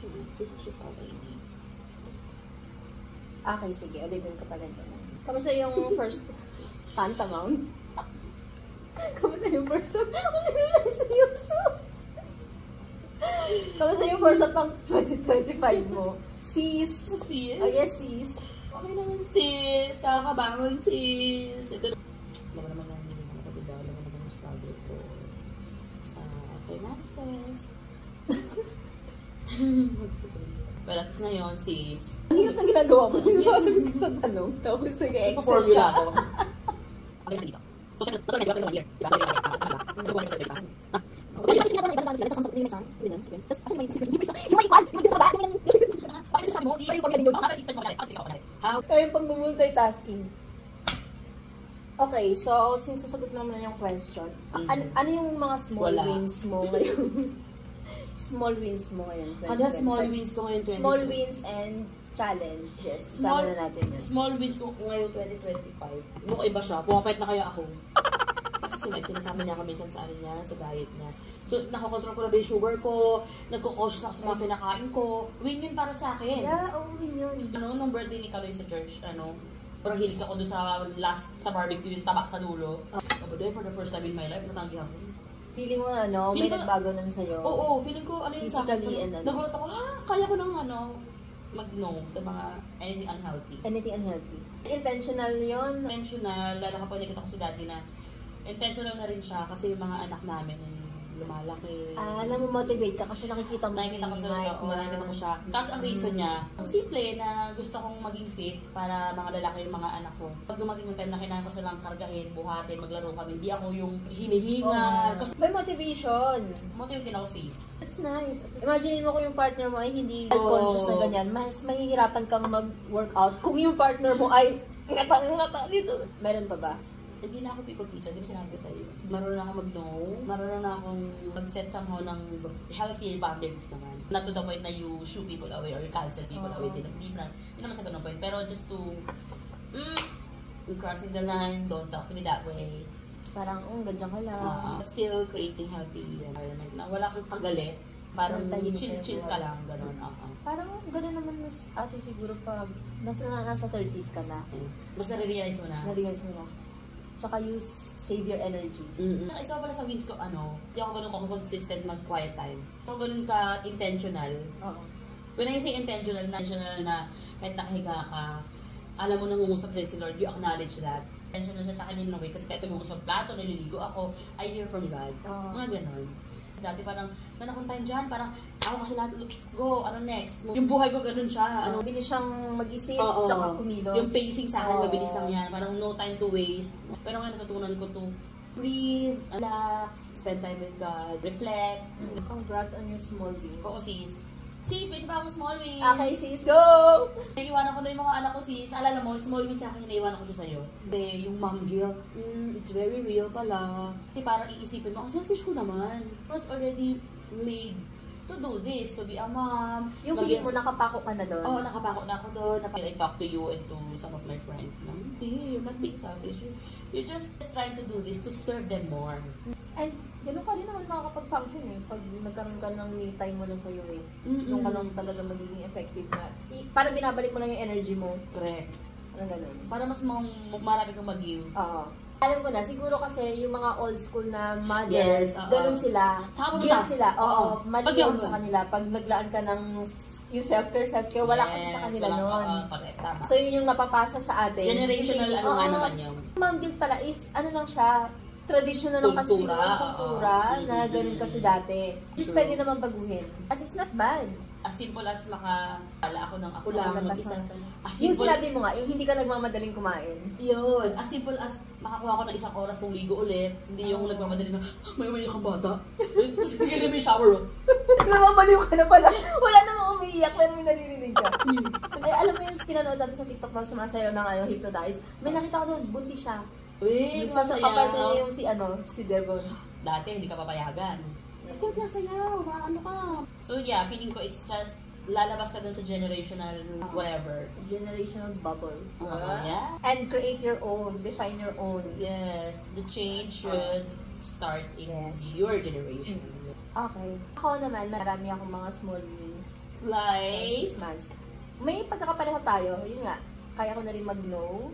actually. This is just all I need. Okay, sige. Ulitin ko pala ito. Kamusta yung first tantamount? Kamusta yung first of... Kamusta yung first of 2025 mo? Sis? Sis? Oh, yes, sis. Okay naman, sis. Kakabangon, sis. Ito naman hindi naman nakabida. Alam mo naman yung struggle ko sa finances. Pero at least ngayon, sis. Ang hirap na ginagawa mo. Sasagot ka sa tanong. Tapos nag-excel ka. Formula ko. Okay na dito. So, syempre, ito medyo ako 1 year. Diba? So, 1 year sa diba? Pero yung siya naman sila sa yung mesa, ganyan. Tapos kasi may igual, yung sa baba, yung bakit sabi mo, yung formula din yun. Dapat i-search mo na rin. How? So, yung pag-multitasking. Okay, so since nasagot naman na yung question, ano yung mga small wins mo ngayon? Small wins mo ngayon? Ano small wins ko ngayon? Small wins and challenges. Sama na natin yun. Small wins ko ngayon 2025. Mukha iba siya. Pumapait na kaya ako. Kasi sinasabi niya ako minsan sa ano niya, sa diet niya. So, nakokontrol ko na ba yung sugar ko, nagko-cautious ako sa mga kinakain ko. Win yun para sa akin. Yeah, win yun. Nung birthday ni Kaloy sa church, parang hilig ako doon sa barbecue yung tabak sa dulo. For the first time in my life, natanggihan ko. Feeling mo, may nagbago nun sa'yo? Oo, feeling ko, yun sa akin. Physically and nagulat ako, kaya ko nang mag-no sa mga anything unhealthy. Anything unhealthy. Intentional yun? Intentional, lalo kapag nakita ko si daddy na intentional na rin siya kasi yung mga anak namin lumalaki. Alam mo, motivate ka kasi nakikita mo nakikita ko siya. Tapos ang reason niya, simple na gusto kong maging fit para mga lalaki yung mga anak ko. Pag dumating yung time na kailangan ko silang kargahin, buhatin, maglaro kami, hindi ako yung hinihinga. Kasi may motivation. Motivate din ako, sis. That's nice. Imagine mo kung yung partner mo ay hindi conscious na ganyan, mas mahihirapan kang mag-workout kung yung partner mo ay ngata dito. Meron pa ba? Hindi na ako people pleaser, di ba sinabi ko sa'yo? Marunong na ako mag-no, marunong na akong mag-set somehow ng healthy boundaries naman. Not to the point na you shoo people away or you cancel people away. Hindi naman sa ganun point. Pero just to, crossing the line, don't talk to me that way. Parang, ganyan ka lang. Still creating healthy environment na wala kang pagalit. Parang chill ka lang, gano'n. Parang gano'n naman mas ate siguro pag nasa 30s ka na. Mas nare-realize mo na. Nare-realize mo na. Tsaka save your energy. Isa pala sa wins ko, hindi ako ganun consistent mag-quiet time. Ako ganun ka-intentional. When I say intentional na kahit nakahiga ka, alam mo nangungusap sa'yo si Lord, you acknowledge that. Intentional siya sa akin in a way, kasi kahit nangungusap plato, naliligo ako, I hear from God. Mga ganun. Dati parang, manakon tayo dyan, parang, ako kasi lahat, go, next? Yung buhay ko ganun siya. Mabilis siyang mag-isip, tsaka kumilos. Yung pacing sa akin, mabilis lang yan. Parang no time to waste. Pero ngayon natutunan ko to breathe, relax, spend time with God, reflect. Congrats on your small wins. Oo, sis. Sis, may isa pa akong small wins. Okay, sis, go! Naiiwanan ko na yung mga anak ko, sis. Alala mo, small wins sa akin, naiiwanan ko siya sa'yo. Hindi, yung mom guilt, it's very real pala. Kasi parang iisipin mo, selfish ko naman. I was already made to do this, to be a mom. Yung feeling mo, nakapako ka na doon? Oo, nakapako na ako doon. I talk to you and to some of my friends na, hindi, you're not being selfish. You're just trying to do this to serve them more. And gano'n ka rin naman makakapag-function pag nagkaroon ka ng me time mo lang sa'yo Nung ka lang talaga magiging effective na. Para binabalik mo lang yung energy mo. Correct. Ano gano'n? Para mas marami kang mag-give. Oo. Alam ko na, siguro kasi yung mga old school na mothers, gano'n sila. Guilt sila. Oo. Mali yun sa kanila. Pag naglaan ka ng yung self-care, wala kasi sa kanila noon. So yun yung napapasa sa atin. Generational naman yun. Mom guilt pala is, lang siya, traditional lang kasi yung kultura na ganun kasi dati. Just pwede naman baguhin. At it's not bad. As simple as makakala ako ng ako lang. Yung sinabi mo nga, yung hindi ka nagmamadaling kumain. Yun. As simple as makakuha ko ng isang oras kung ligo ulit. Hindi yung nagmamadaling na, may kang bata. Hindi may shower. Namamaliw ka na pala. Wala namang umiiyak pero may naririnig ka. Ay, alam mo yung pinanood natin sa TikTok ng sumasayaw ng hypnotize. May nakita ko doon, buntis siya. Kaparte niya yung si Devon. Dati, hindi ka papayagan. Ito, nasayaw, ano ka? So yeah, feeling ko it's just, lalabas ka dun sa generational whatever. Generational bubble. Yeah. And create your own, define your own. Yes, the change should start in your generation. Okay. Ako naman, marami akong mga small wins Like? 6 months. May pagkakapareho tayo, yun nga, kaya ko na rin mag-no.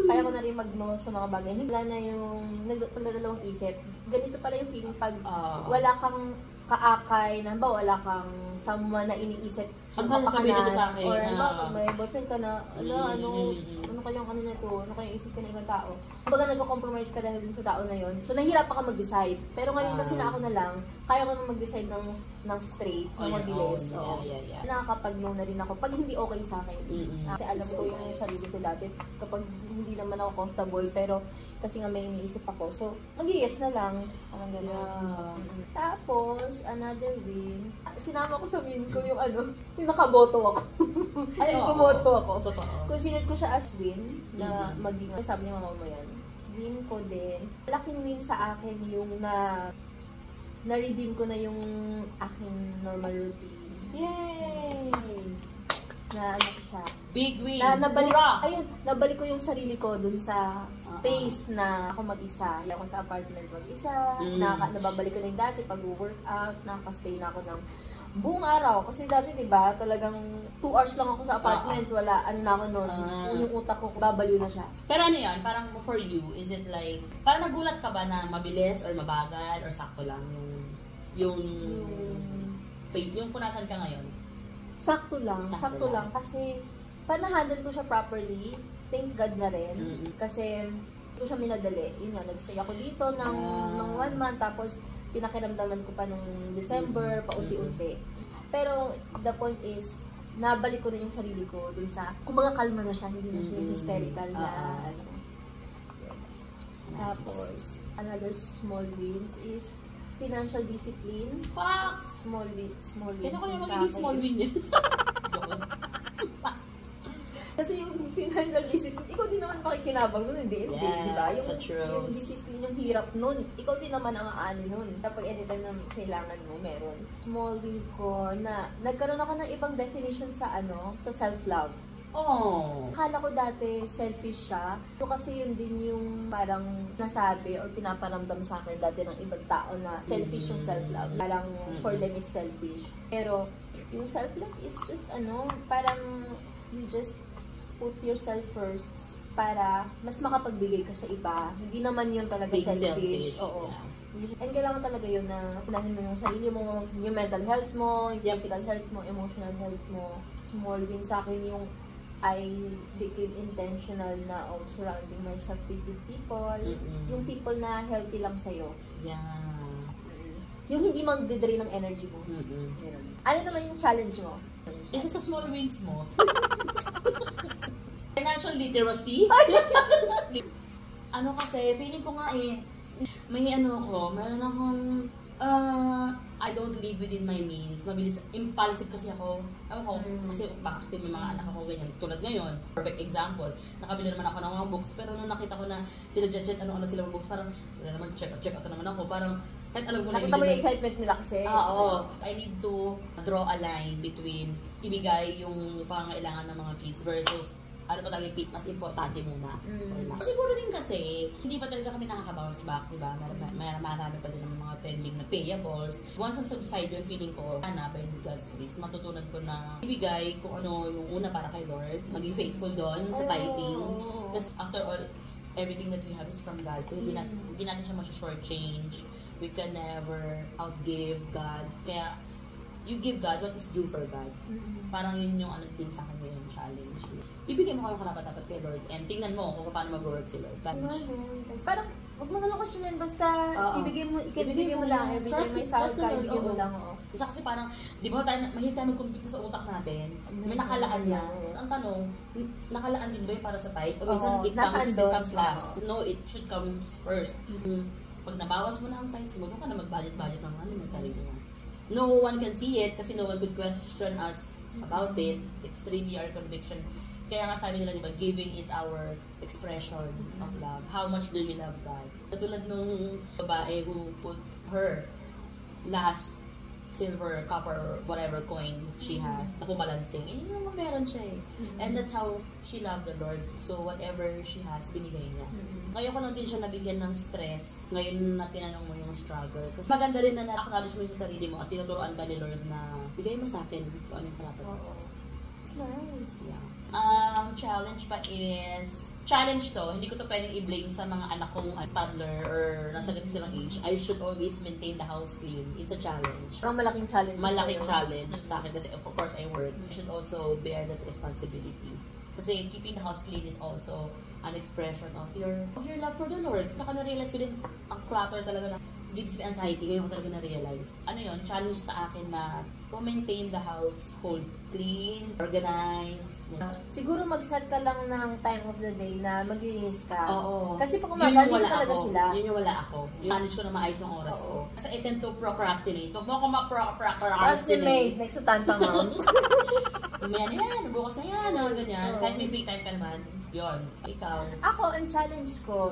Kaya ko na rin mag-no sa mga bagay. Hindi na yung nagdadalawang isip. Ganito pala yung feeling pag wala kang kaakay, na ba wala kang someone na iniisip ano sabi dito sa akin? Or pag may boyfriend ka na, ano kayang ano na ito? Ano kayang isip ka na ibang tao? Kumbaga nagko-compromise ka dahil dun sa tao na yon. So nahihirapan ka mag-decide. Pero ngayon kasi na ako na lang, kaya ko na mag-decide ng straight, ng mabilis. Nakakapag-no na rin ako pag hindi okay sa akin. Kasi alam ko yung sarili ko dati kapag hindi naman ako comfortable, pero kasi nga may iniisip ako. So, mag-yes na lang. Parang gano'n. Tapos, another win. Sinama ko sa win ko yung yung nakaboto ako. Ay, kumoto ako. Consider ko siya as win na maging, sabi ni mama mo yan. Win ko din. Malaking win sa akin yung na-redeem ko na yung aking normal routine. Yay! Na ano ko siya. Big win! Nabalik ko yung sarili ko dun sa space na ako mag-isa. Ako sa apartment mag-isa. Nababalik ko na yung dati pag-workout. Nakaka-stay na ako ng buong araw. Kasi dati, diba, talagang 2 hours lang ako sa apartment. Wala, na ako nun. Yung utak ko, babaliw na siya. Pero ano yan? Parang for you, is it like, parang nagulat ka ba na mabilis or mabagal or sakto lang yung kung nasan ka ngayon? Sakto lang. Kasi, na-handle ko siya properly. Thank God na rin. Kasi, ko siya minadali. Yun nga, nagstay ako dito ng 1 month. Tapos, pinakiramdaman ko pa nung December, paunti-unti. Pero, the point is, nabalik ko na yung sarili ko dun sa, kumbaga kalma na siya, hindi na siya yung hysterical na, Tapos, another small wins is, financial discipline. Small wins. Kaya ko yung magiging small win yan. Kasi yung financial discipline, ikaw din naman makikinabang nun, hindi, diba? Yung discipline, yung hirap nun, ikaw din naman ang aani nun. Kapag anytime na kailangan mo, meron. Small win ko na nagkaroon ako ng ibang definition sa sa self-love. Akala ko dati selfish siya. So kasi yun din yung parang nasabi or pinaparamdam sa akin dati ng ibang tao na selfish yung self-love. Parang for them it's selfish. Pero yung self-love is just parang you just put yourself first para mas makapagbigay ka sa iba. Hindi naman yun talaga selfish. Oo. And kailangan talaga yun na unahin mo yung sarili mo, yung mental health mo, yung physical health mo, emotional health mo. Small win sa akin yung I became intentional na of surrounding myself with good people. Yung people na healthy lang sa'yo. Yung hindi mag-drain ng energy mo. Ano naman yung challenge mo? Isa sa small wins mo. Financial literacy. Kasi, feeling ko nga may meron akong, I don't live within my means. Mabilis, impulsive kasi ako. Kasi may mga anak ako ganyan. Tulad ngayon, perfect example. Nakabili naman ako ng mga books, pero nung nakita ko na sila jet ano sila mga books, parang, wala naman, check out naman ako. Parang, kahit alam ko na nakita mo yung excitement nila kasi. I need to draw a line between ibigay yung pangangailangan ng mga kids versus mas importante muna. Siguro din kasi, hindi pa talaga kami nakaka-bounce back, diba? Marami pa din ng mga pending na payables. Once na subside yung feeling ko, by God's grace, matutunan ko na ibigay kung ano yung una para kay Lord, maging faithful doon sa tithing. Because after all, everything that we have is from God. So, hindi natin siya short-change. We can never outgive God. Kaya, you give God what is due for God. Parang yun yung din sa akin yung challenge. Ibigay mo kung dapat kay Lord and tingnan mo kung paano mag-work si Lord. Parang, huwag mo nalang questionin, basta ibigay mo lang. Every time may sahod ka, ibigay mo lang. Isa kasi parang, di ba mahilig tayo mag-compute sa utak natin, may nakalaan yan. Ang tanong, nakalaan din ba yung para sa tithe? O minsan, it comes last. No, it should come first. Pag nabawas mo na ang tithe, siguro ka na mag-budget ng sarili mo. No one can see it kasi no one would question us about it. It's really our conviction. Kaya nga sabi nila, diba, giving is our expression of love. How much do you love God? Katulad nung babae who put her last silver, copper, whatever coin she has, na pumalansing. Eh, yun naman meron siya eh. And that's how she loved the Lord. So, whatever she has, binigay niya. Ngayon ko lang din siya nabigyan ng stress. Ngayon na tinanong mo yung struggle. Kasi maganda rin na na-acknowledge mo sa sarili mo at tinuturoan ka ni Lord na bigay mo sa akin kung ano yung karapat. It's nice. Yeah. Challenge pa is, challenge to, hindi ko to pwedeng i-blame sa mga anak kong toddler or nasa ganito silang age. I should always maintain the house clean. It's a challenge. Parang malaking challenge. Malaking challenge sa akin kasi of course I work. I should also bear that responsibility. Kasi keeping the house clean is also an expression of your love for the Lord. Saka na-realize ko din, ang clutter talaga na gives me anxiety. Ngayon ko talaga na-realize. Ano yun? Challenge sa akin na to maintain the household clean, organized. Siguro mag-set ka lang ng time of the day na maglinis ka. Oo. Kasi pag umaga, hindi talaga sila. Yun yung wala ako. Yung manage ko na maayos yung oras ko. Kasi I tend to procrastinate. Huwag mo ako ma-procrastinate. Next to tanta mom. Umaya na yan, bukas na yan, ganyan. Kahit may free time ka naman, yun. Ikaw. Ako, ang challenge ko,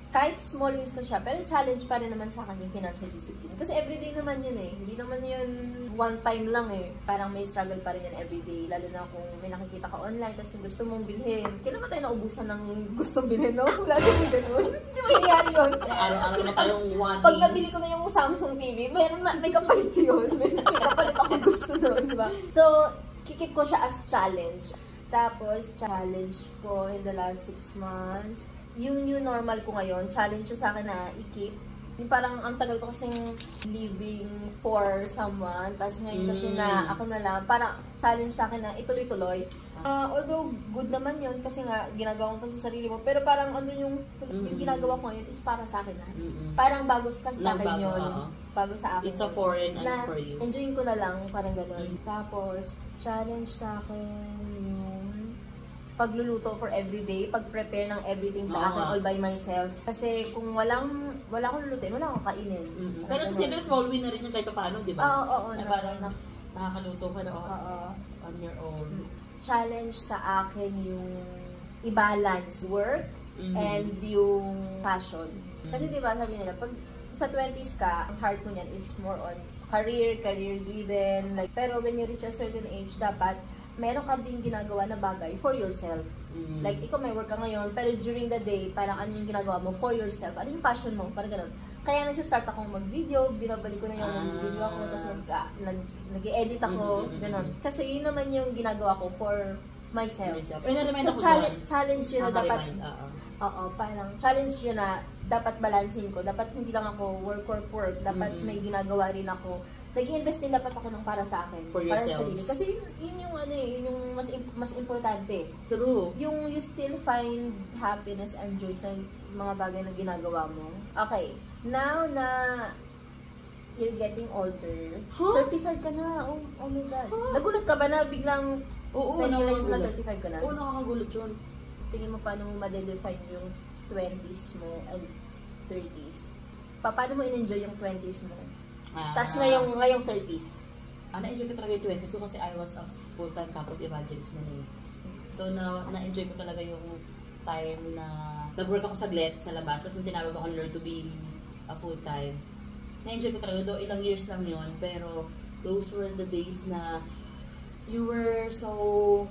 kahit small wins ko siya, pero challenge pa rin naman sa akin yung financial discipline. Kasi everyday naman yun eh. Hindi naman yun one time lang eh. Parang may struggle pa rin yan everyday. Lalo na kung may nakikita ka online, tapos yung gusto mong bilhin. Kailan ba tayo naubusan ng gustong bilhin, no? Wala din yung ganun. Hindi mangyayari yun. Araw-araw na tayong one. Pag nabili ko na yung Samsung TV, may kapalit yun. May kapalit ako gusto nun, diba? So, kikip ko siya as challenge. Tapos, challenge ko in the last 6 months, yung new normal ko ngayon, challenge siya sa akin na i-keep. Yung parang ang tagal ko kasing living for someone, tapos ngayon kasi na ako na lang, parang challenge sa akin na ituloy-tuloy. Although good naman yun kasi nga ginagawa ko sa sarili mo, pero parang andun yung ginagawa ko ngayon is para sa akin na. Parang bago kasi sa akin yun. Bago sa akin. It's a foreign and for you. Enjoying ko na lang, parang gano'n. Tapos, challenge sa akin yung pagluluto for everyday, pag-prepare ng everything sa akin all by myself. Kasi kung wala akong lulutuin, wala akong kainin. Pero kasi small win na rin yung kahit paano, di ba? Oo. Parang nakakaluto ka na on your own. Challenge sa akin yung i-balance work and yung passion. Kasi di ba sabi nila, pag sa 20s ka, ang heart mo niyan is more on career-driven. Like, pero when you reach a certain age, dapat meron ka din ginagawa na bagay for yourself. Like, ikaw may work ka ngayon, pero during the day, parang ano yung ginagawa mo for yourself? Ano yung passion mo? Parang ganun. Kaya nag-start akong mag-video, binabalik ko na yung video ako, tapos nag-edit ako, ganun. Kasi yun naman yung ginagawa ko for myself. So, challenge yun na dapat, parang challenge yun na dapat balansin ko. Dapat hindi lang ako work. Dapat may ginagawa rin ako. Nag-i-invest din dapat ako ng para sa akin. For yourself. Kasi yun yung yung mas importante. True. Yung you still find happiness and joy sa mga bagay na ginagawa mo. Okay. Now na you're getting older, 35 ka na. Oh my God. Nagulat ka ba na biglang na-realize mo na 35 ka na? Oo, nakakagulat yun. Tingin mo paano mo ma-define yung 20s mo and 30s? Paano mo in-enjoy yung 20s mo? Tapos ngayong 30s. Na-enjoy ko talaga yung 20s ko kasi I was a full-time campus evangelist na eh. So, na-enjoy ko talaga yung time na nag-work ako saglit sa labas. Tapos yung tinawag ako learn to be a full-time. Na-enjoy ko talaga. Though ilang years lang yun. Pero those were the days na you were so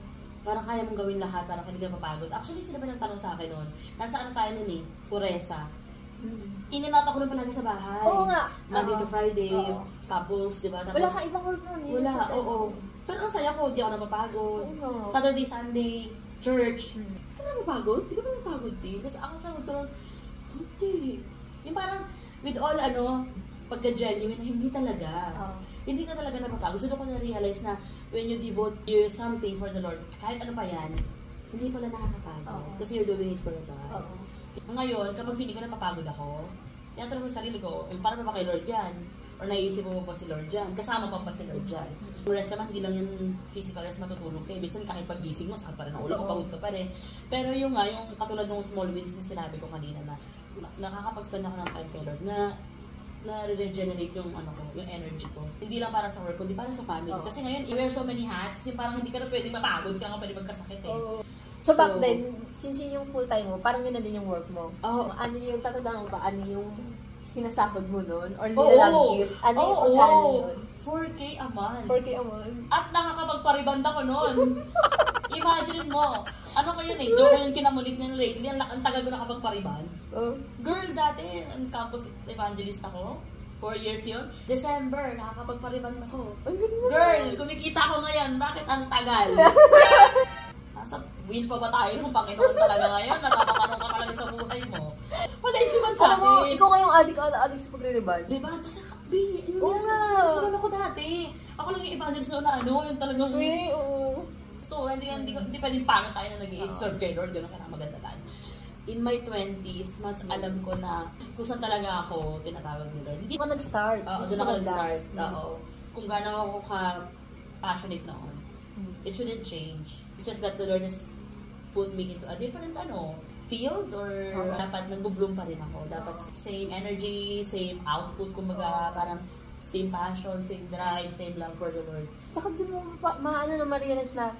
parang kaya mong gawin lahat, parang hindi ka mapagod. Actually, sila ba nagtanong sa akin noon? Nasa ano tayo nun eh? Puresa. In-and-out ako nun palagi sa bahay. Oo nga. Monday to Friday. Tapos, di ba? Wala ka ibang work nun eh. Wala, oo. Pero ang saya ko, di ako napapagod. Saturday, Sunday, church. Di ka na napapagod? Di ka ba napapagod din? Kasi ako sa magkaroon, hindi. Yung parang, with all pagka-genuine, hindi talaga. Hindi ka talaga napapagod. So, doon ko na-realize na when you devote something for the Lord, kahit ano pa yan, hindi pala nakakapagod. Kasi you're doing it for God. Ngayon, kapag feeling ko napapagod ako, tinatanong ko sa sarili ko, para ba kay Lord yan? Or naiisip mo pa si Lord dyan? Kasama pa si Lord dyan? Yung rest naman, hindi lang yung physical rest matutulog kayo. Bisan kahit pagising mo, sakit pa rin ang ulo, pagod ka pa rin. Pero yung katulad ng small wins na sinabi ko kanina na nakakapag-spend ako ng time kay Lord na regenerate yung yung energy ko. Hindi lang para sa work, kundi para sa family. Kasi ngayon, you wear so many hats, yung parang hindi ka na pwede mapagod, hindi ka nga pwede magkasakit eh. So back then, since yun yung full-time mo, parang yun na din yung work mo. Ano yung tatandaan mo ba? Ano yung sinasahod mo nun? Or nilalang gift? Ano yung pagkano yun? 4K a month. 4K a month. At nakakapagpariband ako noon. Imagine mo. Ano ko yun eh, joke yung kinamulit niya lately, ang tagal ko nakapagpariband. Girl, dati, ang campus evangelist ako. 4 years yun. December, nakakapagpariband ako. Girl, kumikita ako ngayon, bakit ang tagal? Nasa will pa ba tayo ng Panginoon talaga ngayon? Natatanong ka talaga sa buhay mo. Wala yung siman sa Alam mo, akin. ikaw ngayong addict sa pagre-reband. Diba? Tapos nakasabi ako dati. Ako lang yung evangelist na yung talagang... Oo. Hindi pwedeng pangit tayo na nag-i-serve kay Lord. Gano'n ka na magandaan. In my 20s, mas alam ko na kung saan talaga ako tinatawag ni Lord. Hindi ka nag-start. Oo, doon ako nag-start. Oo. Kung gaano ako ka-passionate noon. It shouldn't change. It's just that the Lord has put me into a different field or dapat nag-bloom pa rin ako. Dapat same energy, same output, kumbaga parang same passion, same drive, same love for the Lord. Tsaka din mo ma-realize na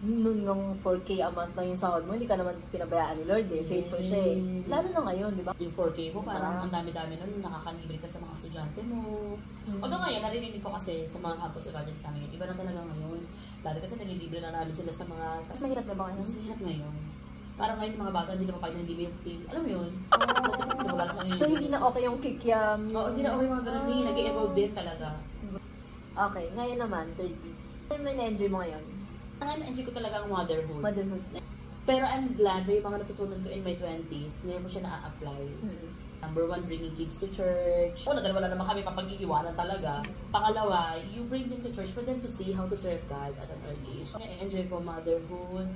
nung 4K a month lang yung sahod mo, hindi ka naman pinabayaan ni Lord eh. Faithful siya eh. Lalo na ngayon, di ba? Yung 4K mo, parang ang dami-dami nun, nakakalibre ka sa mga estudyante mo. Although ngayon, narinig ko kasi sa mga campus evangelist sa amin, iba na talaga ngayon. Dati kasi nalilibre na namin sila sa mga... Mas mahirap na ba ngayon? Mas mahirap ngayon. Parang ngayon mga bata, hindi na mapagod ng milk tea. Alam mo yun? So, hindi na okay yung kikiam? Oo, hindi na okay mga ganun. Nag-evolve din talaga. Okay, ngayon naman, 30s. Ano yung na-enjoy mo ngayon? Ang na-enjoy ko talaga ang motherhood. Motherhood. Pero I'm glad na yung mga natutunan ko in my 20s, ngayon mo siya na-apply. Number 1, bringing kids to church. Una, dahil wala naman kami papag-iiwanan talaga. Pangalawa, you bring them to church for them to see how to serve God at an early age. I-enjoy ko motherhood.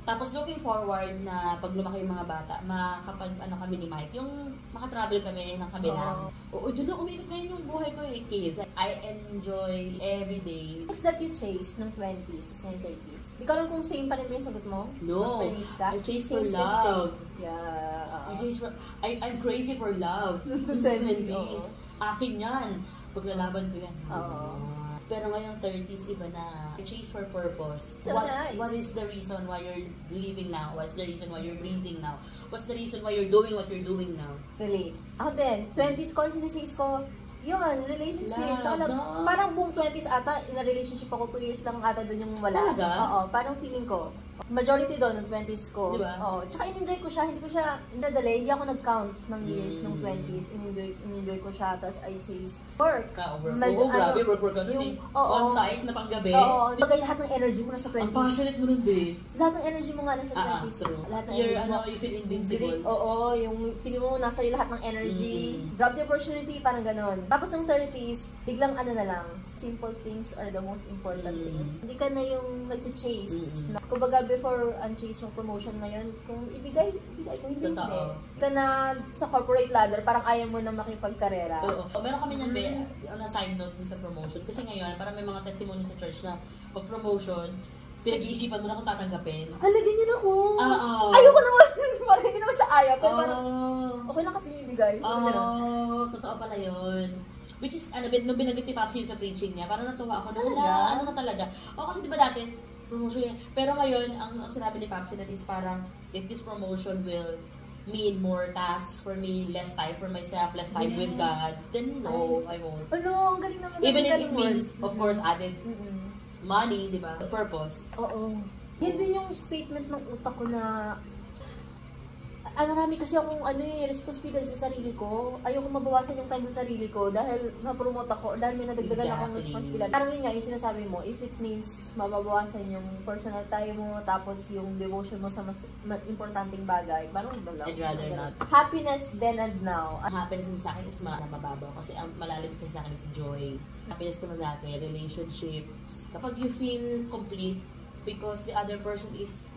Tapos looking forward na pag lumaki yung mga bata, makapag kami ni Mike, yung makatravel kami ng kabila. Oo, doon lang umikot ngayon yung buhay ko eh, kids. I enjoy every day. Things that you chase ng 20s and 30s. Di ka lang kung same pa rin mo yung sagot mo? No. I chase for love. Yeah. I'm crazy for love. 20s. Akin yan. Paglalaban ko yan. Pero ngayong 30s, iba na. I chase for purpose. So nice. What is the reason why you're living now? What's the reason why you're breathing now? What's the reason why you're doing what you're doing now? Really? Ako din, 20s ko, chase ko, yun, relationship. Love, no? Parang buong 20s ata, in a relationship ako, 2 years lang ata doon yung wala. Talaga? Oo, parang feeling ko. Majority doon ng 20s ko. Diba? Oo. Tsaka in-enjoy ko siya, hindi ko siya nadali, hindi ako nag-count ng years ng 20s. In-enjoy ko siya, tapos I chase work. Grabe, work ka nun eh. On-site na panggabi. Oo, bagay lahat ng energy mo nasa 20s. Ang passionate mo nun, babe. Lahat ng energy mo nga nasa 20s. True. Lahat ng energy mo. You feel invincible. Oo, yung feeling mo nasa iyo lahat ng energy. Grab the opportunity, parang ganon. Tapos yung 30s, biglang na lang, simple things are the most important things. Hindi ka na yung nag-chase. Kumbaga, before ang chase yung promotion na yun, kung ibigay ko, hindi. Hindi ka na sa corporate ladder, parang ayaw mo na makipagkarera. Meron kami niyan, on a side note sa promotion. Kasi ngayon, parang may mga testimony sa church na pag-promotion, pinag-iisipan mo na kung tatanggapin. Halagyan niyo na ako! Ayoko naman! Parang hindi naman sa ayaw. Pero parang, okay lang ka pinibigay. Totoo pala yun. Which is, nung binagit ni Papsi sa preaching niya, parang natuwa ako na, ano ka talaga. Kasi diba dati, promotion yan. Pero ngayon, ang sinabi ni Papsi na is parang, if this promotion will mean more tasks for me, less time for myself, less time with God, then no, I won't. Ang galing naman. Even if it means, of course, added money, di ba? The purpose. Oo. Yan din yung statement ng utak ko na marami kasi akong responsibility sa sarili ko. Ayoko mabawasan yung time sa sarili ko dahil na-promote ako, dahil may nadagdagan akong responsibility. Parang yun nga, yung sinasabi mo, if it means mababawasan yung personal time mo, tapos yung devotion mo sa mas importanteng bagay, parang I'd rather not. Happiness then and now. Happiness kasi sa akin is mababaw kasi ang malalim kasi sa akin is joy. Happiness ko na dati, relationships. Kapag you feel complete because the other person is,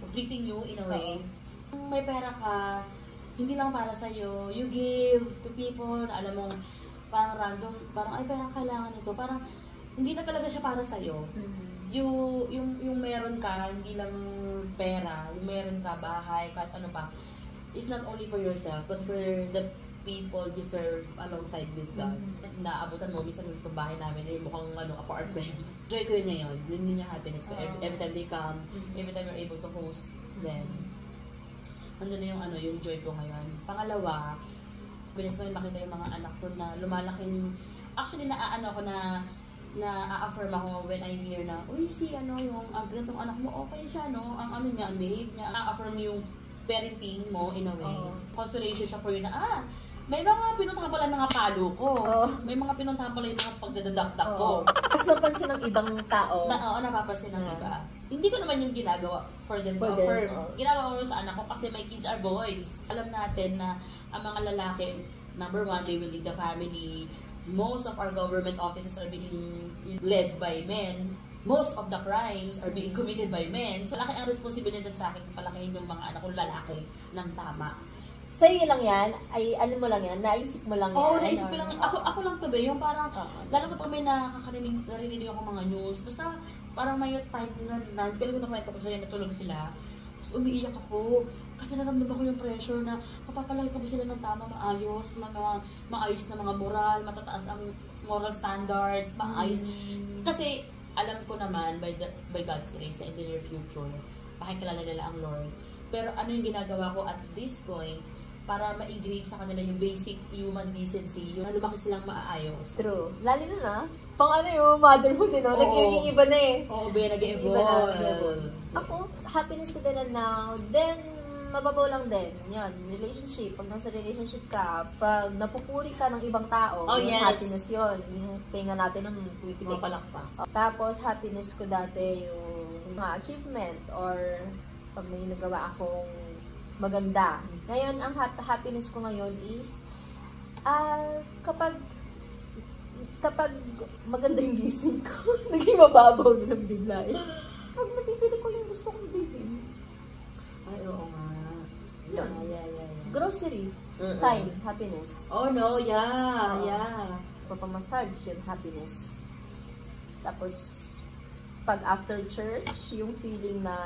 completing you in a way. May pera ka, hindi lang para sa'yo, you give to people na alam mong parang random, parang ay parang kailangan ito, parang hindi na talaga siya para sa'yo. Yung meron ka, hindi lang pera, yung meron ka, bahay, kahit ano pa, is not only for yourself, but for the people you serve alongside with God. Naabutan mo, minsan yung bahay namin, mukhang apartment. Joy ko yun ngayon, yun yung happiness ko. Every time they come, every time you're able to host them, andun na yung joy ko ngayon. Pangalawa, bilis ko rin makita yung mga anak ko na lumalaking actually naaano ako na-affirm ako when I hear na, uy, si ano, yung ganitong anak mo, okay siya, no? Ang ano niya, ang behave niya. Na-affirm yung parenting mo, in a way. Consolation siya for you na, may mga pinuntahan pala mga palo ko. May mga pinuntahan pala yung mga pagdadakdak ko. Tapos napansin ng ibang tao. Napapansin ng iba. Hindi ko naman yung ginagawa for them to affirm. Ginagawa ko sa anak ko kasi my kids are boys. Alam natin na ang mga lalaki, number one, they will lead the family. Most of our government offices are being led by men. Most of the crimes are being committed by men. So, laki ang responsibilidad sa akin palakihin yung mga anak kong lalaki ng tama. Sa'yo lang yan? Ay, ano mo lang yan? Naisip mo lang yan? Oo, naisip ko lang. Ako lang to be. Yung parang, lalo kapag may narinig ako mga news, basta parang may time na nagkala ko na kwento ko sa'yo, natulog sila. Tapos umiiyak ako. Kasi naramdaman ko yung pressure na mapapalaki ko ba sila ng tama, maayos na mga moral, matataas ang moral standards, maayos. Kasi alam ko naman, by God's grace, na in the near future, pakikilala nila ang Lord. Pero ano yung ginagawa ko at this point, para ma-engrave sa kanila yung basic human decency, yung lumaki silang maaayos. True. Lalo na, pang ano yung motherhood, no? Nag-iiba na eh. Oo, nag-evolve. Ako, happiness ko din now, then, mababaw lang din. Yan, relationship. Pag nasa relationship ka, pag napupuri ka ng ibang tao, happiness yun. Yung tinga natin nun, pumapalak pa. Tapos, happiness ko dati yung mga achievement or pag may nagawa akong maganda. Ngayon, ang happiness ko ngayon is kapag maganda yung gising ko, naging mababaw nilang bigla eh. Pag napipili ko yung gusto kong bilhin. Ay, oo nga. Yun. Grocery. Time. Happiness. Oh no, yeah. Papamassage, yun, happiness. Tapos, pag after church, yung feeling na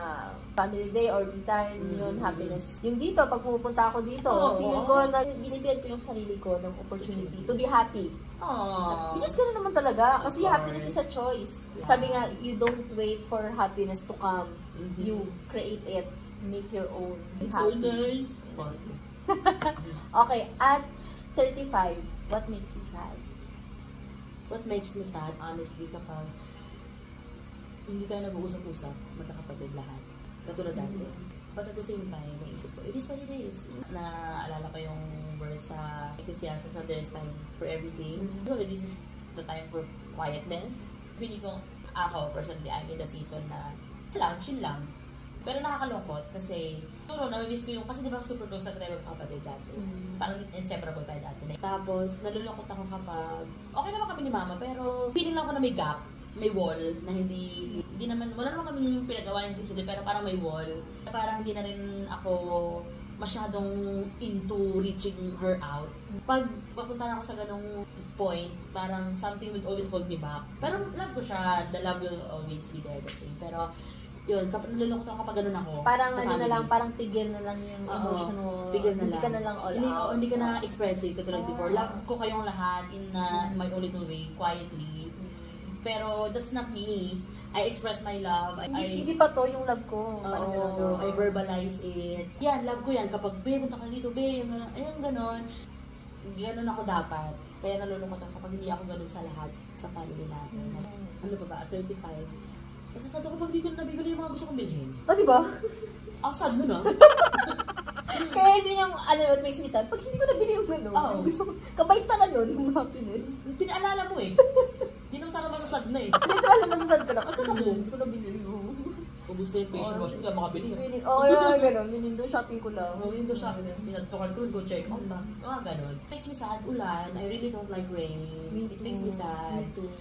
family day or me time, yun, happiness. Yung dito, pag pumupunta ako dito, feeling ko na binibigyan ko yung sarili ko ng opportunity to be happy. Which is gano'n naman talaga. Kasi happiness is a choice. Yeah. Sabi nga, you don't wait for happiness to come. You create it. Make your own. Be happy. So nice. Okay, at 35, what makes you sad? What makes me sad, honestly, kapag hindi tayo nag-uusap-usap, magkakapatid lahat. Katulad dati. But at the same time, naisip ko, it is what it is. Naalala ko yung verse sa Ecclesiastes na there is time for everything. This is the time for quietness. Feeling ko, ako, personally, I'm in the season na chill lang. Pero nakakalungkot kasi, turo, namimiss ko yung, kasi diba super close na tayo magkakapatid dati. Parang inseparable tayo dati. Tapos, nalulungkot ako kapag, okay naman kami ni mama, pero feeling lang ko na may gap. May wall na hindi naman, wala naman kami yung pinagawa yung decision, pero parang may wall. Parang hindi na rin ako masyadong into reaching her out. Pag papunta na ako sa ganong point, parang something would always hold me back. Pero love ko siya, the love will always be there the same. Pero yun, nalulungkot ako kapag ganun ako. Parang ano na lang, parang pigil na lang yung emotion mo. Pigil na hindi lang. Ka na lang all out. Hindi ka na expressive katulad before. Love ko kayong lahat in my own little way, quietly. Pero that's not me. I express my love. Hindi pa to yung love ko. I verbalize it. Yan, love ko yan. Kapag, be, punta ka dito, be, ayun, ganon. Ganon ako dapat. Kaya nalulungkot ako kapag hindi ako ganon sa lahat, sa family natin. Ano pa ba, at 35. Kasi sad ako pag hindi ko na nabibili yung mga gusto kong bilhin. Diba? Sad nun Kaya hindi yung, what makes me sad, pag hindi ko nabili yung gano'n. Gusto ko, kabait na nun, yung happiness. Pinaalala mo eh. Hindi naman sana masasad na eh. Hindi ko alam, masasad ka lang. Asan ako? Hindi ko nabili yun. Kung gusto yung patient wash, hindi ka makabili. Yung gano'n. Window shopping ko lang. Window shopping. Pinatukan ko, go check out ba? Ganon. It makes me sad. Ulan. I really don't like rain. It makes me sad. Me too.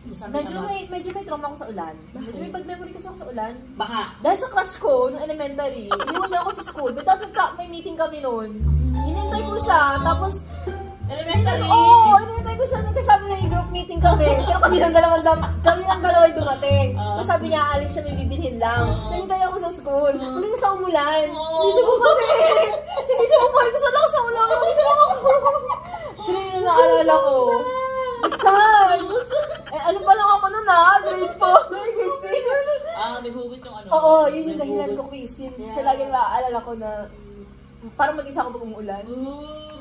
Medyo may trauma ako sa ulan. Medyo may pag-memory kasi ako sa ulan. Baka. Dahil sa crush ko, nung elementary, iniwan niya ako sa school. But may meeting kami noon. Inintay ko siya. Tapos, elementary? Inintay ko siya. Nagkasabi niya yung group meeting kami. Pero kami lang dalawa yung dumating. Tapos sabi niya, alis siya, may bibilhin lang. Nanintay ako sa school. Hanggang sa umulan. Hindi siya bumalik. Hindi siya bumalik. Kasi wala ko sa ulan. Ito na yung naalala ko. Sad! Ano pa lang ako nun grade 4, grade 6. May hugot yung ano. Oo, yun yung dahilan ko, quiz. Siya lagi naaalala ko na parang mag-isa ako pag umuulan.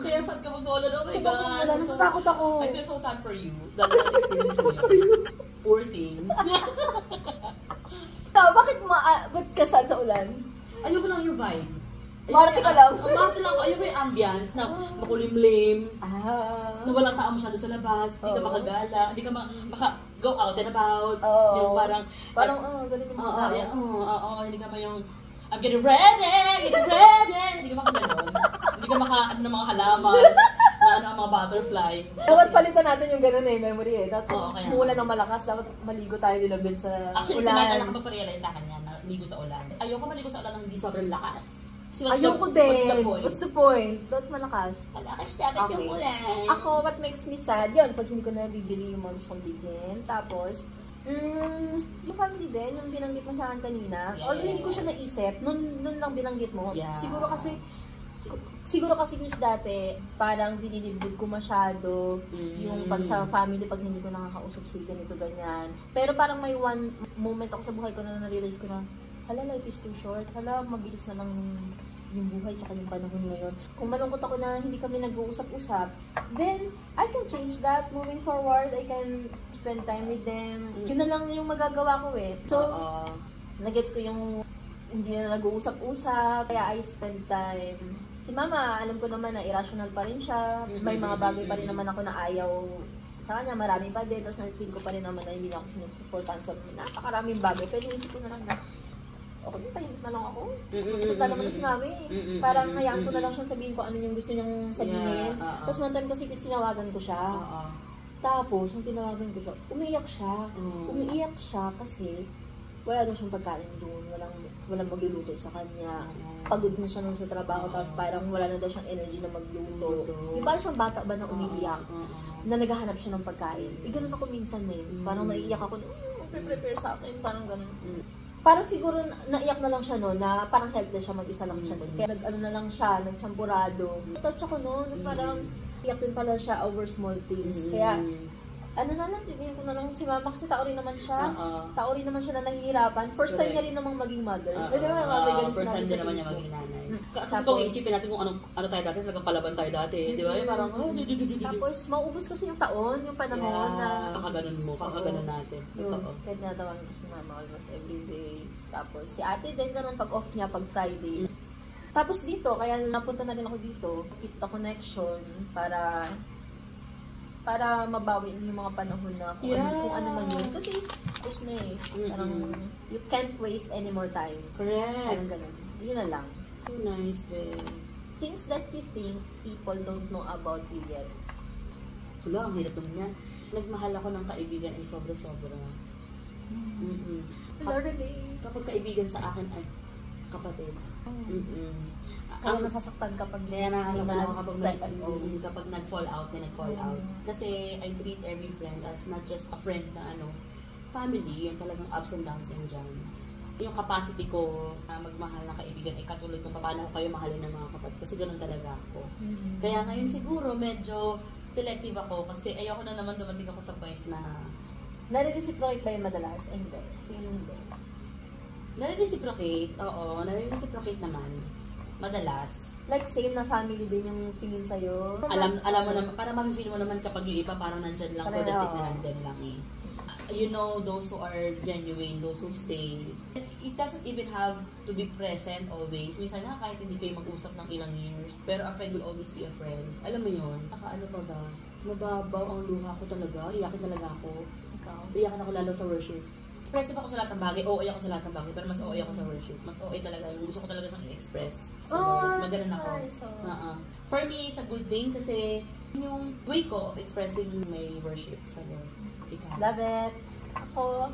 Kaya sad ka mag-all oh my God. Natatakot ako. I feel so sad for you. That experience mo. Poor thing. Bakit ba't ka sad sa ulan? Ayoko lang yung vibe. Marati ka lang. Marati lang. Ayoko yung ambience na makulimlim. Na walang tao masyado sa labas. Hindi ka makagala. Hindi ka maka-go out and about. Yung parang, ganun yung mga tao. hindi ka pa yung, I'm getting ready! Hindi ka makaganon. Hindi ka ng mga halaman. Ang mga butterfly. Dapat palitan natin yung gano'n memory Dapat kaya umulan ng malakas, dapat maligo tayo nilabit sa actually, ulan. Actually, si Mike nakapag-realize sa akin yan, na ligo sa ulan. Ayoko maligo sa ulan ng hindi sobrang lakas. Ayoko din. What's the point? Don't malakas. Malakas dapat yung ulan. Ako, what makes me sad, yun, pag hindi ko na bibili yung mga gusto kong bilhin. Tapos, yung family din, yung binanggit mo sa akin kanina, although hindi ko siya naisip, nun lang binanggit mo. Siguro kasi yung dati, parang dinilibdib ko masyado yung pag sa family, pag hindi ko nakakausap si ganito, ganyan. Pero parang may one moment ako sa buhay ko na na-realize ko na, hala, life is too short. Hala, mabilis na lang yung buhay tsaka yung panahon ngayon. Kung malungkot ako na hindi kami nag-uusap-usap, then I can change that. Moving forward, I can spend time with them. Yun na lang yung magagawa ko So, nagets ko yung hindi na nag-uusap-usap, kaya I spend time. Si Mama, alam ko naman na irrational pa rin siya. May mga bagay pa rin naman ako na ayaw sa kanya. Marami pa din. Tapos na-feel ko pa rin naman na hindi na ako sinusuportahan sa napakaraming bagay. Pero isip ko na lang na, okay, tahimik na lang ako. Totoo naman na si Mami. Parang hayaan ko na lang siyang sabihin ko ano yung gusto niyang sabihin. Tapos one time kasi tinawagan ko siya. Tapos, nung tinawagan ko siya, umiiyak siya kasi wala daw siyang pagkain doon. Walang magluluto sa kanya. Pagod na siya nung sa trabaho, tapos parang wala na daw siyang energy na magluto. Yung parang siyang bata ba na umiiyak, na naghahanap siya ng pagkain. Ganun ako minsan Parang naiiyak ako, prepare sa akin, parang ganun. Parang siguro naiyak na lang siya na parang helpless siya, mag-isa lang siya Kaya na lang siya, nagtsampurado. Touch ako parang iyak din pala siya over small things. Kaya, tignan ko na lang si Mama kasi tao rin naman siya. Tao rin naman siya na nahihirapan. First time niya rin namang maging mother. First time din naman niya maging nanay. Kasi kung isipin natin kung ano tayo dati, talagang palaban tayo dati. Di ba? Parang, tapos, maubos kasi yung taon, yung panahon na... Kakaganon natin. Kaya tinatawagan ko si Mama almost every day. Tapos, si ate din naman pag off niya, pag Friday. Tapos dito, kaya napunta na rin ako dito, keep the connection para mabawi yung mga panahon na kung ano man yun. Kasi, tapos na parang, you can't waste any more time. Correct. Parang ganun. Yun na lang. Nice, babe. Things that you think people don't know about you yet. Wala, ang hirap naman yan. Nagmahal ako ng kaibigan ay sobra-sobra. Kapag kaibigan sa akin ay kapatid. Kaya nasasaktan kapag kapag nag-fall out, Kasi I treat every friend as not just a friend na family, yung talagang ups and downs din dyan. Yung capacity ko na magmahal ng kaibigan ay katulad kung paano ko kayo mahalin ng mga kapatid. Kasi ganun talaga ako. Kaya ngayon siguro medyo selective ako kasi ayoko na naman dumating ako sa point na... Nare-reciprocate ba yung madalas? Hindi. Nare-reciprocate? Oo, nare-reciprocate naman. Madalas. Like same na family din yung tingin sa'yo? Alam mo naman, para ma-feel mo naman kapag yung iba parang nandyan lang for the sake na nandyan lang You know, those who are genuine, those who stay. It doesn't even have to be present always. Minsan nga kahit hindi kayo mag-usap ng ilang years, pero a friend will always be a friend. Alam mo yun? Ano pa ba? Mababaw ang luha ko talaga. Iyakin talaga ako. Iyakin ako lalo sa worship. Expressive ako sa lahat ng bagay. OA ako sa lahat ng bagay. Pero mas OA ako sa worship. Mas OA talaga. Yung gusto ko talaga siyang i-express. Maganon ako. For me, it's a good thing kasi yung way ko of expressing my worship sa Lord. Love it. Ako,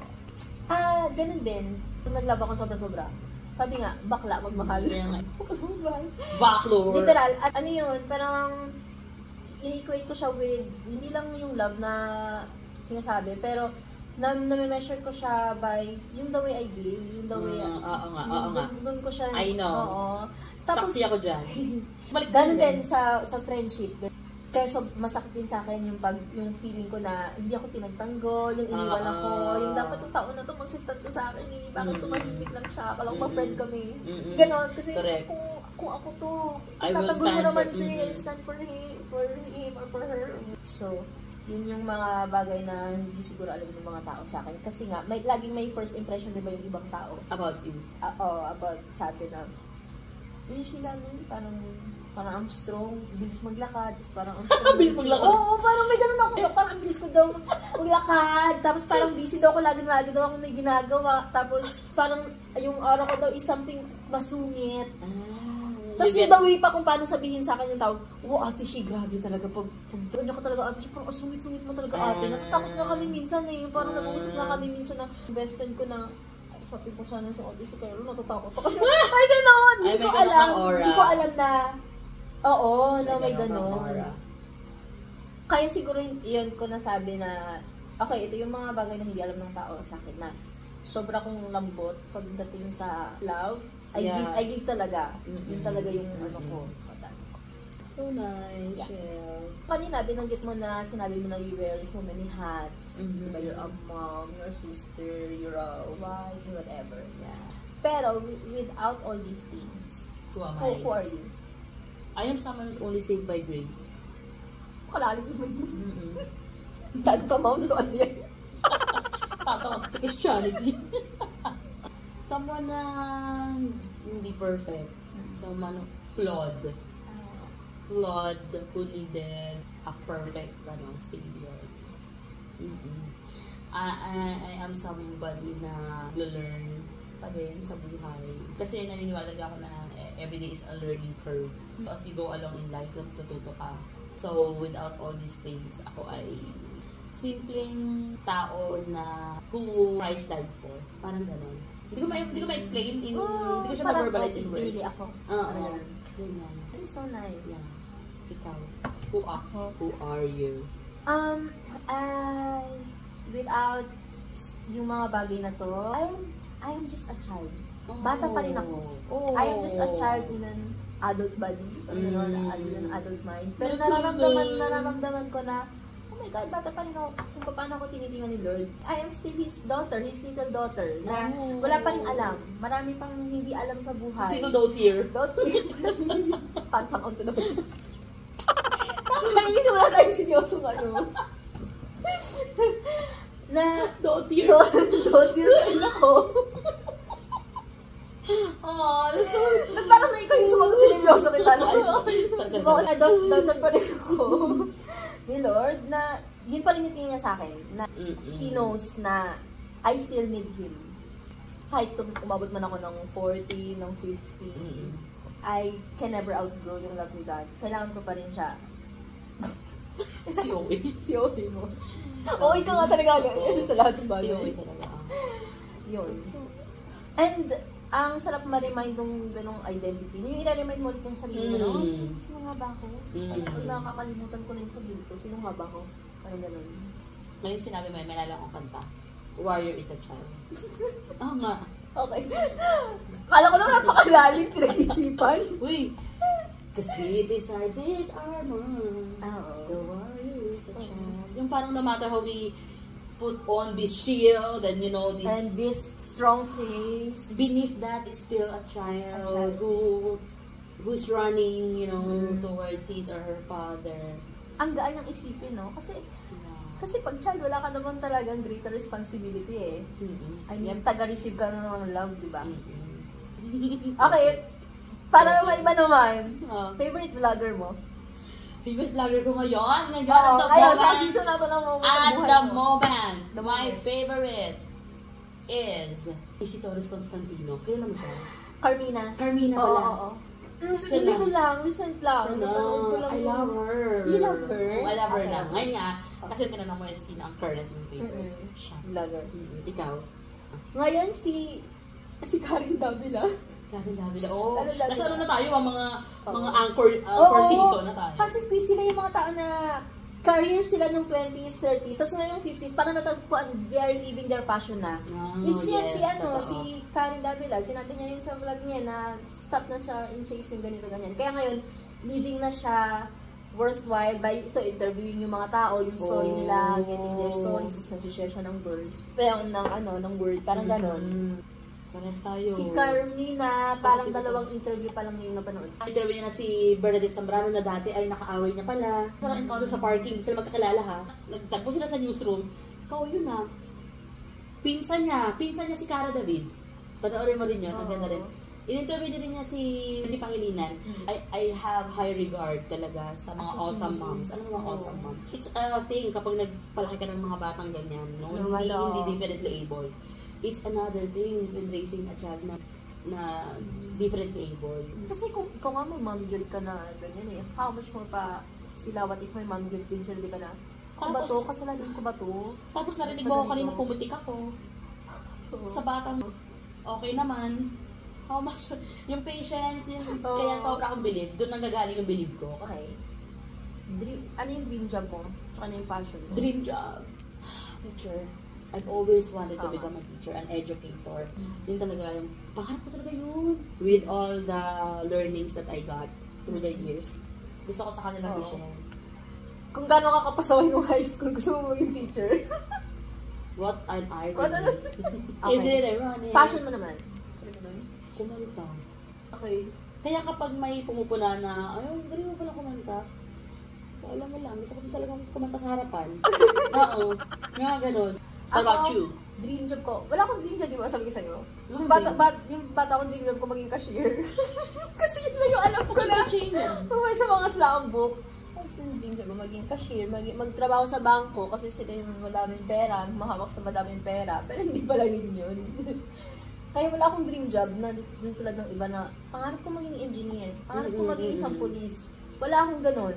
ganun din. Kung nag-love ako sobra-sobra. Sabi nga, bakla, magmahal. Baklord. Literal. At ano yun, parang i-equate ko siya with, hindi lang yung love na sinasabi, pero na-measure ko siya by yung the way I give, yung the way oo nga. Doon ko siya. I know. Oo. Tapos, saksi ako dyan. Ganun din sa friendship. Kaya masakit din sa akin yung feeling ko na hindi ako pinagtanggol, yung iniwan ako, yung dapat yung taon na to magsistart ko sa akin eh, bakit tumahimik lang siya, kalang ma-friend kami. Ganon, kasi kung ako to, tatanggol mo naman siya, stand for him or for her. So, yun yung mga bagay na hindi siguro alam ng mga tao sa akin. Kasi nga, laging may first impression, di ba, yung ibang tao? About you? About sa atin na, yun sila nun, parang ang strong, bilis maglakad, parang ang strong. Bilis maglakad? Oo, parang may ganun ako, parang ang bilis ko daw maglakad, tapos parang busy daw ako, lagi daw ako may ginagawa, tapos parang yung aura ko daw is something masungit. Tapos yung dawi pa kung paano sabihin sa akin yung tao, ate she, grabe talaga, pag niya ka talaga ate she, parang sungit-sungit mo talaga ate. Natatakot nga kami minsan eh, parang nag-uusap nga kami minsan na best friend ko na, sabi ko sana sa ate she, pero natatakot ako. Ay, gano'n! Hindi ko alam na, oo, na may gano'n. Kaya siguro yun ko nasabi na, okay, ito yung mga bagay na hindi alam ng tao sa akin na sobra kong lambot pagdating sa love. I give talaga. Yun talaga yung ano ko. So nice, yeah. Kanina, binanggit mo na, sinabi mo na you wear so many hats. Diba, you're a mom, you're a sister, you're a wife, whatever. Yeah. Pero, without all these things, who am I? Who are you? I am someone who's only saved by grace. Kalalim naman yun. Tantamount to ano yan. Tantamount to Christianity. Someone na hindi perfect. Someone flawed. Flawed who needed a perfect savior. I am somebody na learn pa din sa buhay. Kasi naniniwala ako na everyday is a learning curve. So as you go along in life, natututo ka. So without all these things, ako ay simpleng tao na who Christ died for. Parang gano'n. Hindi ko ma-explain hindi ko siya ma-verbalize in words. Pinili ako. Ganyan. It's so nice. Yeah. Ikaw. Who are you? Without yung mga bagay na to, I am just a child. Bata pa rin ako. I am just a child in an adult body, in an adult mind. Pero nararamdaman ko na, oh my God, bata pa rin ako. Kung paano ako tinitingnan ni Lord. I am still His daughter, His little daughter, na wala pa rin alam. Marami pang hindi alam sa buhay. Still dotier. Dotier. Pantang on to the Kaya wala tayong seryosong ano. Na, dotier. Dotier rin ako. So... Parang na ikaw yung sumagot sa seryoso kita. Daughter pa rin ako ni Lord na yun pa rin yung tingin niya sa akin na He knows na I still need Him. Kahit umabot man ako ng 40, ng 50, I can never outgrow yung love ni God. Kailangan ko pa rin siya. Si Owe. Si Owe mo. Owe ka nga talaga sa lahat ng bagay. Si Owe talaga. Yun. And, ang sarap ma-remind ng ganong identity. Yung i-remind mo ulit yung sarili mo, sino nga ba ako? Pag nakakalimutan ko na yung sarili ko, sino nga ba ako? Parang ganon. Ngayon sinabi mo, may nalala akong kanta. Warrior is a child. Nga. Okay. Kala ko naman napakalalim, pinag-isipan. Uy! Cause deep inside this armor, the warrior is a child. Yung parang no matter how we put on this shield and this and this strong face, beneath that is still a child who's running towards his or her father. Ang gaan ng isipin, no? Kasi pag child, wala ka naman talagang greater responsibility eh. I mean, taga-receive ka na ng love, di ba? Okay, para maiba naman, favorite vlogger mo? Favorite vlogger ko ngayon? Sa season na ito ng moment. At the moment, my favorite is si Torres Constantino. Kailan mo siya? Carmina pala. Oo. Dito lang, recent lang. I love her. You love her? I love her lang. Ngayon nga, kasi tinanong mo yung sino ang current mong favorite. Siya. Vlogger. Ikaw? Ngayon si Karen Davila. Karen Davila. Nasa ano na tayo, mga anchor season na tayo. Kasi sila yung mga tao na career sila nung 20s, 30s, tapos ngayon 50s, parang natagpuan, they are living their passion na. Si Karen Davila, sinabi niya yun sa vlog niya na stop na siya in chasing ganito, ganyan. Kaya ngayon, living na siya worthwhile by ito, interviewing yung mga tao, yung story nila, getting their stories, tapos nag-share siya ng verse. Pero ng word, parang ganon. Parehas tayo. Si Carmina, parang dalawang interview pa lang yung napanood. Interview niya na si Bernadette Zambrano na dati ay nakaaway niya pala. Parang encounter sa parking, hindi sila magkakilala ha. Nagtagpo sila sa newsroom. Ikaw yun ha. Pinsan niya si Cara David. Panoorin mo rin yun, ang ganda rin. In-interview din niya si Hindi Pangilinan. I have high regard talaga sa mga awesome moms. Ano mga awesome moms? It's a thing kapag nagpalaki ka ng mga batang ganyan, no? Hindi differently able. It's another thing in raising a child na differently able. Kasi kung ikaw nga may mom guilt ka na ganyan how much more pa sila, what if may mom guilt din sila, di ba na? Ako ba to? Kasalanan ko ba to? Tapos narinig mo ako kanina pumutik ako. Sa batang okay naman. How much? Yung patience, kaya sobra akong believe. Doon nanggagaling yung believe ko. Okay. Ano yung dream job mo? Tsaka ano yung passion mo? Dream job. Teacher. I've always wanted to become a teacher, an educator. Yun talaga yung, pangarap ko talaga yun. With all the learnings that I got through the years. Gusto ko sa kanila i-share. Kung gano'n ka kapasaway ng high school, gusto mo maging teacher? What an irony. Is it ironic? Passion mo naman? Kumanta. Okay. Kaya kapag may pumupuna na, ayun, galing mo pala kumanta. So, alam mo lang, gusto ko talaga kumanta sa harapan. Oo. Nga ganun. How about you? Dream job ko. Wala akong dream job, di ba? Sabi ko sa'yo. Yung bata akong dream job ko maging cashier. Kasi yun lang yung alam ko na. Pag may sa mga slam book. Kasi yung dream job ko maging cashier. Magtrabaho sa bangko kasi sila yung madaming pera. Mahawak sa madaming pera. Pero hindi pala yun. Kaya wala akong dream job na dun tulad ng iba na pangarap ko maging engineer, pangarap ko maging isang police. Wala akong ganun.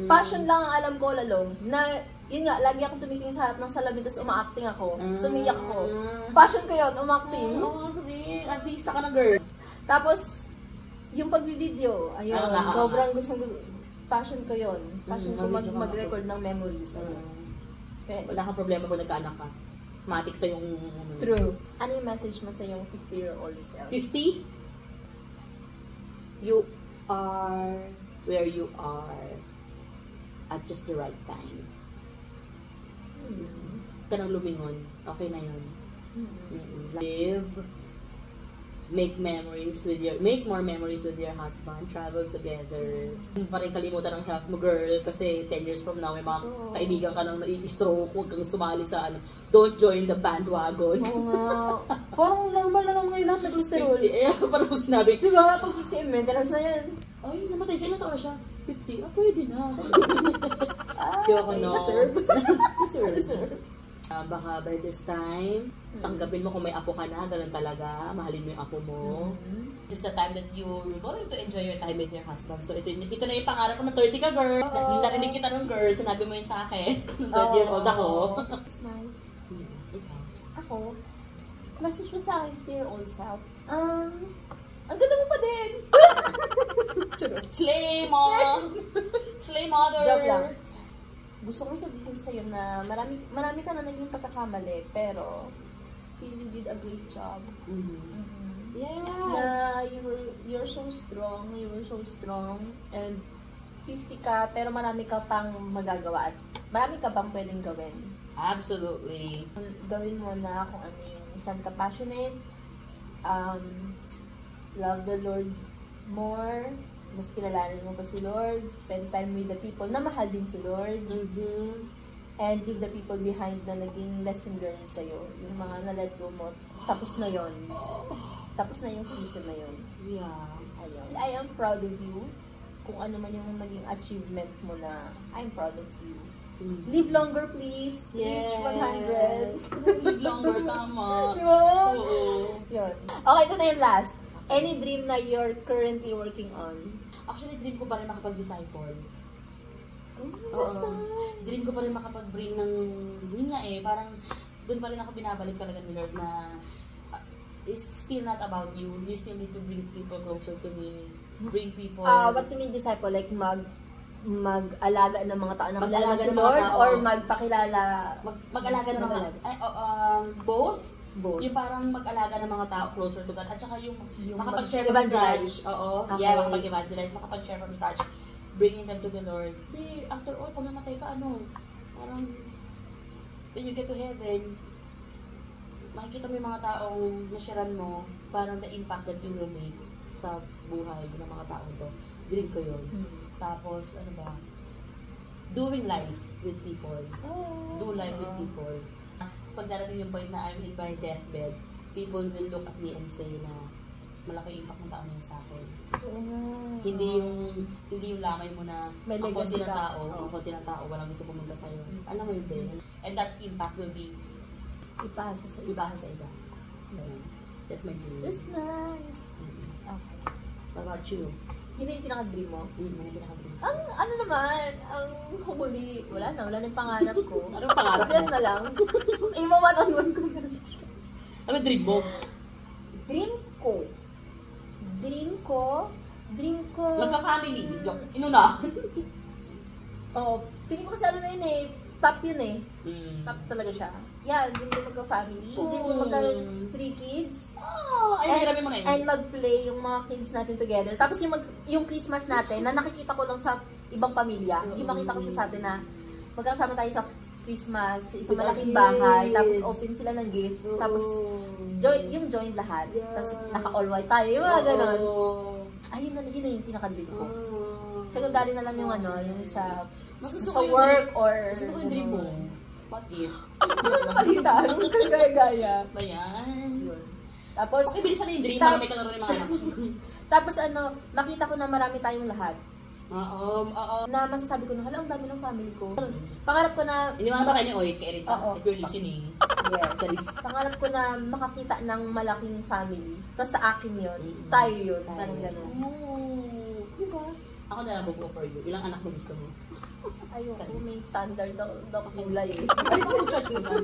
Passion lang ang alam ko all along. Na, yun nga, lagi akong tumitingin sa harap ng salamin tapos uma-acting ako. Sumiyak ko. Passion ko yun, umacting. Artista ka na, girl. Tapos, yung pagbibideo, ayun, sobrang gusto. Passion ko yun. Passion ko mag-record ng memories. Wala kang problema kung nagkaanak ka. Matik sa yung... True. Ano yung message mo sa yung 50-year-old self? 50? You are where you are at just the right time. Ka nang lumingon. Okay na yun. Live. Make more memories with your husband. Travel together. Hindi pa rin kalimutan ng health mo, girl. Kasi 10 years from now, may mga kaibigan ka nang nai-stroke. Huwag kang sumali sa ano. Don't join the bandwagon. Oo nga. Parang normal na lang ngayon lahat na cholesterol. Parang kung sinabi. Diba? Pag 50 maintenance na yan. Ay, namatay siya. Ilang taon siya? 50? Pwede na. Kaya ka na. Deserve. Baka by this time, tanggapin mo kung may apo ka na, ganun talaga, mahalin mo yung apo mo. This is the time that you're going to enjoy your time with your husband. So, ito na yung pangarap ko na 30 ka, girl. Narinig kita nung girl, sinabi mo yun sa akin. 30 years old ako. That's nice. Ako, message mo sa akin, 50-year-old self. Ang ganda mo pa din! Slay, mom! Slay, mother! Joke lang. Gusto kong sabihin sa'yo na marami ka na naging pagkakamali, pero still you did a great job. Yes! Na you're so strong, and 50 ka, pero marami ka pang magagawa at marami ka pang pwedeng gawin. Absolutely. Gawin mo na kung ano yung saan ka passionate, love the Lord more, mas kilalanin mo pa si Lord, spend time with the people na mahal din si Lord, and leave the people behind na naging lesson learned sa'yo. Yung mga na-let go mo, tapos na yon. Tapos na yung season na yon. Yeah. Ayun. I am proud of you. Kung ano man yung naging achievement mo na, I'm proud of you. Live longer, please. Yes. Reach 100. Live longer, tama. Diba? Oo. Yun. Okay, ito na yung last. Any dream na you're currently working on? Actually, dream ko pa rin makapag-disciple. That's nice. Dream ko pa rin makapag-bring ng, yun nga parang doon pa rin ako binabalik talaga ni Lord na it's still not about you. You still need to bring people closer to me. Bring people... What do you mean disciple? Like mag-alaga ng mga tao na kilala si Lord or magpakilala? Mag-alaga ng mga both. Yung parang mag-alaga ng mga tao closer to God at saka yung makapag-share from scratch. Oo. Okay. Yeah, makapag-evangelize, makapag-share from scratch. bringing them to the Lord. Kasi after all, kung namatay ka, parang when you get to heaven, makikita mo yung mga taong nasyaran mo, parang the impact that you will make sa buhay ng mga taong to. Dream ko yun. Tapos, doing life with people. Do life with people. Pag darating yung point na I'm in my deathbed, people will look at me and say na malaki impact ng tao na yun sa akin. Hindi yung lamay mo na may ang konti legacy ng ka. tao, ang konti ng tao, walang gusto pumunta sa'yo. Alam mo yun, Ben? And that impact will be Ipasa sa iba sa iba. That's my dream. That's nice. Okay. What about you? Yun na yung pinaka-dream mo? Ano yung pinaka-dream? Ang naman, ang huli, wala na yung pangarap ko. Anong pangarap Secret mo? na lang. Iba one-on-one ko na. Ano yung dream mo? Dream ko. Magka-family. Joke. Inuna. Oo, feeling ko kasi na yun eh. Top yun eh. Top talaga siya. Yeah, dream ko magka-family. Dream ko magka-3 kids. Ay, grabe mo na yun. And mag-play yung mga kids natin together. Tapos yung Christmas natin, na nakikita ko lang sa ibang pamilya, yung makita ko siya sa atin na magkakasama tayo sa Christmas, sa isang malaking bahay, tapos open sila ng gift, tapos yung join lahat, tapos naka-all white tayo, yung mga ganon. Ayun na yung pinaka-dream ko. Secondary na lang yung yung sa work or... Gusto ko yung dream mo. What if? Nakalitan, gaya-gaya. Ba yan? Tapos, Okay, bilisan na yung dream para may kalaro yung mga anak. tapos makita ko na marami tayong lahat. Oo. Na masasabi ko na, hala, ang dami ng family ko. Pangarap ko na... Iniwan ba kayo ni Oy, kay Erita? Oo. If you're listening. Yes. Pangarap ko na makakita ng malaking family. Tapos sa akin yun. Tayo yun. Parang gano'n. Diba? Ako na lang mag-go for you. Ilang anak mo gusto mo? Ayoko, may standard daw kulay eh. Ay, sa church mo ba?